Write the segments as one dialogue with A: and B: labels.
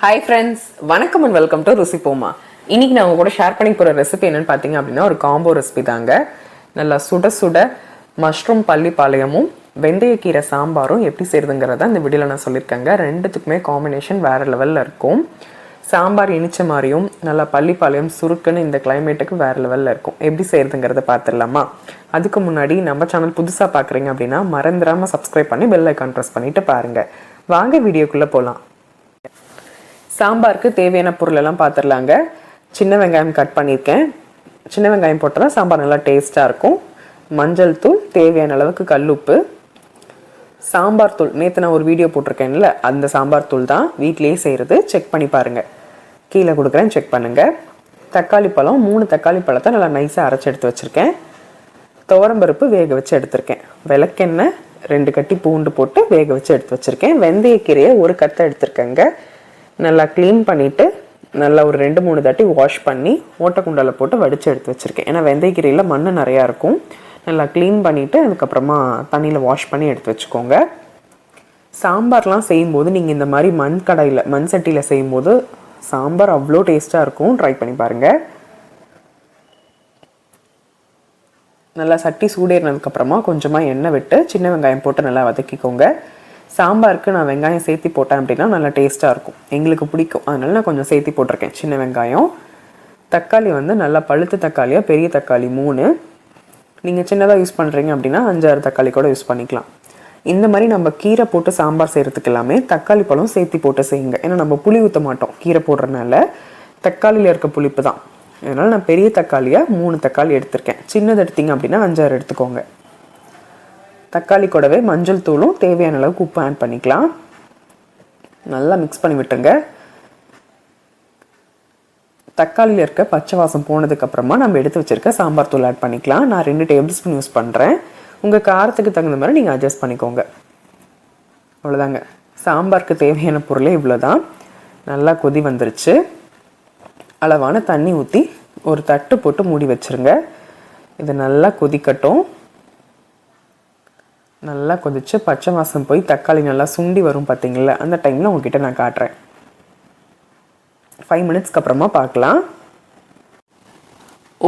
A: Hi friends, வணக்கம் and welcome to ருசிப்போமா. இன்னைக்கு நான் உங்க கூட ஷேர் பண்ணி போகிற ரெசிபி என்னன்னு பார்த்தீங்க அப்படின்னா ஒரு காம்போ ரெசிபி தாங்க. நல்லா சுட சுட மஷ்ரூம் பள்ளிப்பாளையமும் வெந்தயக்கீரை சாம்பாரும் எப்படி செய்யுதுங்கிறத இந்த வீடியோவில் நான் சொல்லியிருக்கேங்க. ரெண்டுத்துக்குமே காம்பினேஷன் வேறு லெவலில் இருக்கும். சாம்பார் இனிச்ச மாதிரியும் நல்லா பள்ளிப்பாளையம் சுருக்குன்னு இந்த கிளைமேட்டுக்கு வேறு லெவலில் இருக்கும். எப்படி செய்யுதுங்கிறத பார்த்துடலாமா? அதுக்கு முன்னாடி நம்ம சேனல் புதுசாக பார்க்குறீங்க அப்படின்னா மறந்துடாமல் சப்ஸ்கிரைப் பண்ணி பெல் ஐக்கான் ப்ரெஸ் பண்ணிவிட்டு பாருங்கள். வாங்க வீடியோக்குள்ளே போகலாம். சாம்பாருக்கு தேவையான பொருள் எல்லாம் பார்த்துடலாங்க. சின்ன வெங்காயம் கட் பண்ணியிருக்கேன். சின்ன வெங்காயம் போட்டால் தான் சாம்பார் நல்லா டேஸ்ட்டாக இருக்கும். மஞ்சள் தூள், தேவையான அளவுக்கு கல்லுப்பு, சாம்பார் தூள் நேற்று நான் ஒரு வீடியோ போட்டிருக்கேன்ல, அந்த சாம்பார் தூள் தான் வீட்டிலேயே செய்கிறது. செக் பண்ணி பாருங்கள், கீழே கொடுக்குறேன், செக் பண்ணுங்கள். தக்காளி பழம் 3 தக்காளி பழத்தை நல்லா நைஸாக அரைச்சி எடுத்து வச்சுருக்கேன். துவரம்பருப்பு வேக வச்சு எடுத்திருக்கேன். விளக்கெண்ணெய் 2 கட்டி பூண்டு போட்டு வேக வச்சு எடுத்து வச்சுருக்கேன். வெந்தயக்கீரையை ஒரு கத்தை எடுத்துருக்கேங்க. நல்லா க்ளீன் பண்ணிவிட்டு நல்லா ஒரு 2-3 தாட்டி வாஷ் பண்ணி ஓட்டக்குண்டால் போட்டு வடித்து எடுத்து வச்சுருக்கேன். ஏன்னா வெந்தயக்கீரையில் மண் நிறையா இருக்கும். நல்லா க்ளீன் பண்ணிவிட்டு அதுக்கப்புறமா தண்ணியில் வாஷ் பண்ணி எடுத்து வச்சுக்கோங்க. சாம்பார்லாம் செய்யும்போது நீங்கள் இந்த மாதிரி மண் சட்டியில் செய்யும்போது சாம்பார் அவ்வளோ டேஸ்ட்டாக இருக்கும். ட்ரை பண்ணி பாருங்கள். நல்லா சட்டி சூடேறினதுக்கப்புறமா கொஞ்சமாக எண்ணெய் விட்டு சின்ன வெங்காயம் போட்டு நல்லா வதக்கிக்கோங்க. சாம்பாருக்கு நான் வெங்காயம் சேர்த்து போட்டேன் அப்படின்னா நல்லா டேஸ்ட்டாக இருக்கும். எங்களுக்கு பிடிக்கும், அதனால நான் கொஞ்சம் சேர்த்து போட்டிருக்கேன் சின்ன வெங்காயம். தக்காளி நல்லா பழுத்த தக்காளியாக பெரிய தக்காளி 3. நீங்கள் சின்னதாக யூஸ் பண்ணுறீங்க அப்படின்னா 5-6 தக்காளி கூட யூஸ் பண்ணிக்கலாம். இந்த மாதிரி நம்ம கீரை போட்டு சாம்பார் செய்கிறதுக்கு எல்லாமே தக்காளி பழம் சேர்த்து போட்டு செய்யுங்க. ஏன்னா நம்ம புளி ஊற்ற மாட்டோம் கீரை போடுறதுனால, தக்காளியில் இருக்க புளிப்பு தான். அதனால் நான் பெரிய தக்காளியாக 3 தக்காளி எடுத்திருக்கேன். சின்னது எடுத்திங்க அப்படின்னா 5-6 எடுத்துக்கோங்க. தக்காளி கூடவே மஞ்சள் தூளும் தேவையான அளவுக்கு உப்பு ஆட் பண்ணிக்கலாம். நல்லா மிக்ஸ் பண்ணி விட்டுருங்க. தக்காளியில் இருக்க பச்சை வாசம் போனதுக்கப்புறமா நம்ம எடுத்து வச்சுருக்க சாம்பார் தூள் ஆட் பண்ணிக்கலாம். நான் 2 டேபிள் ஸ்பூன் யூஸ் பண்ணுறேன். உங்கள் காரத்துக்கு தகுந்த மாதிரி நீங்கள் அட்ஜஸ்ட் பண்ணிக்கோங்க. அவ்வளோதாங்க, சாம்பாருக்கு தேவையான பொருளே இவ்வளோ தான். நல்லா கொதி வந்துருச்சு. அளவான தண்ணி ஊற்றி ஒரு தட்டு போட்டு மூடி வச்சுருங்க. இது நல்லா கொதிக்கட்டும். நல்லா கொதிச்சு பச்சை வாசம் போய் தக்காளி நல்லா சுண்டி வரும் பார்த்தீங்களா, அந்த டைமில் உங்ககிட்ட நான் காட்டுறேன். 5 மினிட்ஸ்க்கு அப்புறமா பார்க்கலாம்.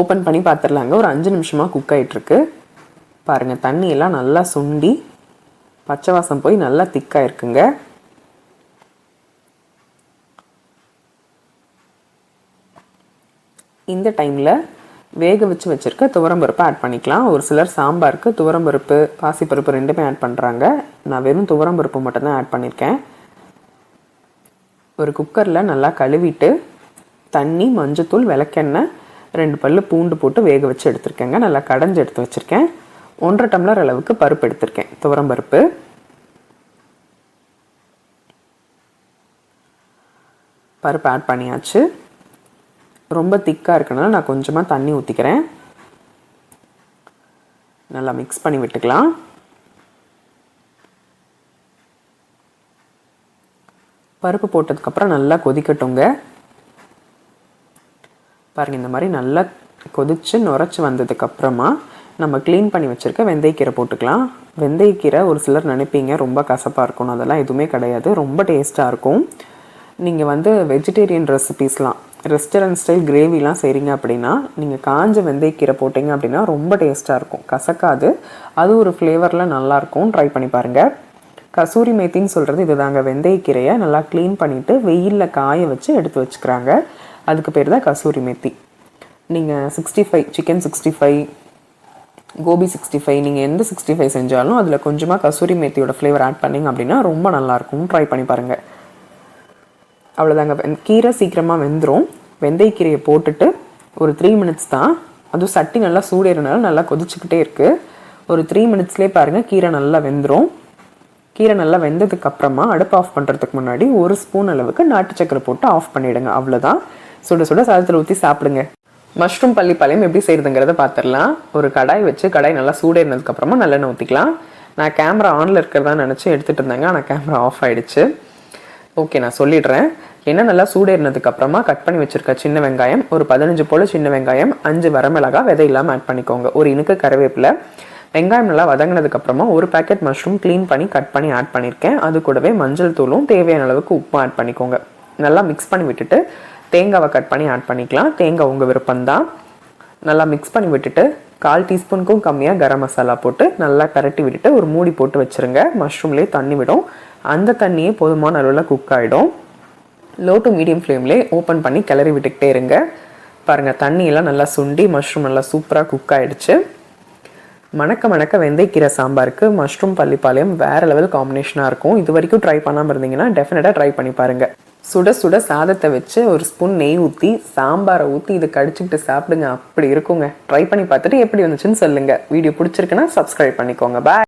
A: ஓப்பன் பண்ணி பார்த்துடலாங்க. ஒரு 5 நிமிஷமாக குக் ஆகிட்டுருக்கு. பாருங்கள், தண்ணியெல்லாம் நல்லா சுண்டி பச்சை வாசம் போய் நல்லா திக்காக இருக்குங்க. இந்த டைமில் வேக வச்சு வச்சுருக்க துவரம்பருப்பு ஆட் பண்ணிக்கலாம். ஒரு சிலர் சாம்பாருக்கு துவரம்பருப்பு பாசிப்பருப்பு 2மே ஆட் பண்ணுறாங்க. நான் வெறும் துவரம்பருப்பு மட்டும்தான் ஆட் பண்ணியிருக்கேன். ஒரு குக்கரில் நல்லா கழுவிட்டு தண்ணி, மஞ்சத்தூள், விளக்கெண்ணெய், 2 பல்லு பூண்டு போட்டு வேக வச்சு எடுத்துருக்கேங்க. நல்லா கடைஞ்சி எடுத்து வச்சுருக்கேன். 1.5 டம்ளர் அளவுக்கு பருப்பு எடுத்திருக்கேன், துவரம்பருப்பு. பருப்பு ஆட் பண்ணியாச்சு. ரொம்ப திக்காக இருக்கனால நான் கொஞ்சமாக தண்ணி ஊற்றிக்கிறேன். நல்லா மிக்ஸ் பண்ணி விட்டுக்கலாம். பருப்பு போட்டதுக்கப்புறம் நல்லா கொதிக்கட்டுங்க. பாருங்கள், இந்த மாதிரி நல்லா கொதித்து நுரைச்சி வந்ததுக்கப்புறமா நம்ம க்ளீன் பண்ணி வச்சுருக்க வெந்தயக்கீரை போட்டுக்கலாம். வெந்தயக்கீரை ஒரு சிலர் நினைப்பீங்க ரொம்ப கசப்பாக இருக்கணும். அதெல்லாம் எதுவுமே கிடையாது, ரொம்ப டேஸ்ட்டாக இருக்கும். நீங்கள் வெஜிடேரியன் ரெசிபீஸ்லாம், ரெஸ்டாரண்ட் ஸ்டைல் கிரேவிலாம் செய்கிறீங்க அப்படின்னா நீங்கள் காஞ்ச வெந்தயக்கீரை போட்டிங்க அப்படின்னா ரொம்ப டேஸ்ட்டாக இருக்கும். கசக்காது, அது ஒரு ஃப்ளேவரில் நல்லாயிருக்கும். ட்ரை பண்ணி பாருங்கள். கசூரி மேத்தின்னு சொல்கிறது இது தாங்க. வெந்தயக்கீரையை நல்லா க்ளீன் பண்ணிவிட்டு வெயிலில் காய வச்சு எடுத்து வச்சுக்கிறாங்க. அதுக்கு பேர் தான் கசூரி மேத்தி. நீங்கள் 65 சிக்கன் 65, கோபி 65, நீங்கள் எந்த 65 செஞ்சாலும் அதில் கொஞ்சமாக கசூரி மேத்தியோட ஃப்ளேவர் ஆட் பண்ணிங்க அப்படின்னா ரொம்ப நல்லாயிருக்கும். ட்ரை பண்ணி பாருங்கள். அவ்வளோதாங்க, கீரை சீக்கிரமாக வெந்துடும். வெந்தயக்கீரையை போட்டுட்டு ஒரு 3 மினிட்ஸ் தான், அதுவும் சட்டி நல்லா சூடேறனால நல்லா கொதிச்சுக்கிட்டே இருக்குது. ஒரு 3 மினிட்ஸ்லேயே பாருங்கள் கீரை நல்லா வெந்துடும். கீரை நல்லா வெந்ததுக்கப்புறமா அடுப்பு ஆஃப் பண்ணுறதுக்கு முன்னாடி 1 ஸ்பூன் அளவுக்கு நாட்டு சக்கரை போட்டு ஆஃப் பண்ணிவிடுங்க. அவ்வளோதான். சுட சுட சாதத்தில் ஊற்றி சாப்பிடுங்க. மஷ்ரூம் பள்ளிப்பாளையம் எப்படி செய்கிறதுங்கிறத பார்த்துடலாம். ஒரு கடாய் வச்சு கடாய் நல்லா சூடேறினதுக்கப்புறமா நல்லெண்ணெய் ஊற்றிக்கலாம். நான் கேமரா ஆனில் இருக்கிறதா நினச்சி எடுத்துகிட்டு இருந்தேங்க, ஆனால் கேமரா ஆஃப் ஆகிடுச்சு. ஓகே, நான் சொல்லிடுறேன். எண்ணெய் நல்லா சூடேறினதுக்கப்புறமா கட் பண்ணி வச்சுருக்க சின்ன வெங்காயம், ஒரு 15 போல் சின்ன வெங்காயம், 5 வரமிளகாய் விதை இல்லாமல் ஆட் பண்ணிக்கோங்க. ஒரு இனுக்கு கருவேப்பிலை, வெங்காயம் நல்லா வதங்கினதுக்கப்புறமா ஒரு பேக்கெட் மஷ்ரூம் க்ளீன் பண்ணி கட் பண்ணி ஆட் பண்ணியிருக்கேன். அது கூடவே மஞ்சள் தூளும் தேவையான அளவுக்கு உப்பும் ஆட் பண்ணிக்கோங்க. நல்லா மிக்ஸ் பண்ணி விட்டுட்டு தேங்காவை கட் பண்ணி ஆட் பண்ணிக்கலாம். தேங்காய் உங்கள் விருப்பம்தான். நல்லா மிக்ஸ் பண்ணி விட்டுட்டு 1/4 டீஸ்பூனுக்கும் கம்மியாக கரம் மசாலா போட்டு நல்லா பரட்டி விட்டுட்டு ஒரு மூடி போட்டு வச்சுருங்க. மஷ்ரூம்லேயே தண்ணி விடும், அந்த தண்ணியே போதுமான அளவில் குக் ஆகிடும். லோ டு மீடியம் ஃப்ளேம்லேயே ஓப்பன் பண்ணி கிளறி விட்டுக்கிட்டே இருங்க. பாருங்கள், தண்ணியெல்லாம் நல்லா சுண்டி மஷ்ரூம் நல்லா சூப்பராக குக் ஆகிடுச்சு. மணக்க மணக்க வெந்தயக்கீரை சாம்பாருக்கு மஷ்ரூம் பள்ளிப்பாளையம் வேறு லெவல் காம்பினேஷனாக இருக்கும். இது வரைக்கும் ட்ரை பண்ணாமல் இருந்தீங்கன்னா டெஃபினட்டாக ட்ரை பண்ணி பாருங்கள். சுட சுட சாதத்தை வச்சு ஒரு ஸ்பூன் நெய் ஊற்றி சாம்பாரை ஊற்றி இதை கடிச்சிக்கிட்டு சாப்பிடுங்க, அப்படி இருக்குங்க. ட்ரை பண்ணி பார்த்துட்டு எப்படி வந்துச்சுன்னு சொல்லுங்கள். வீடியோ பிடிச்சிருக்குன்னா சப்ஸ்கிரைப் பண்ணிக்கோங்க. பாய்.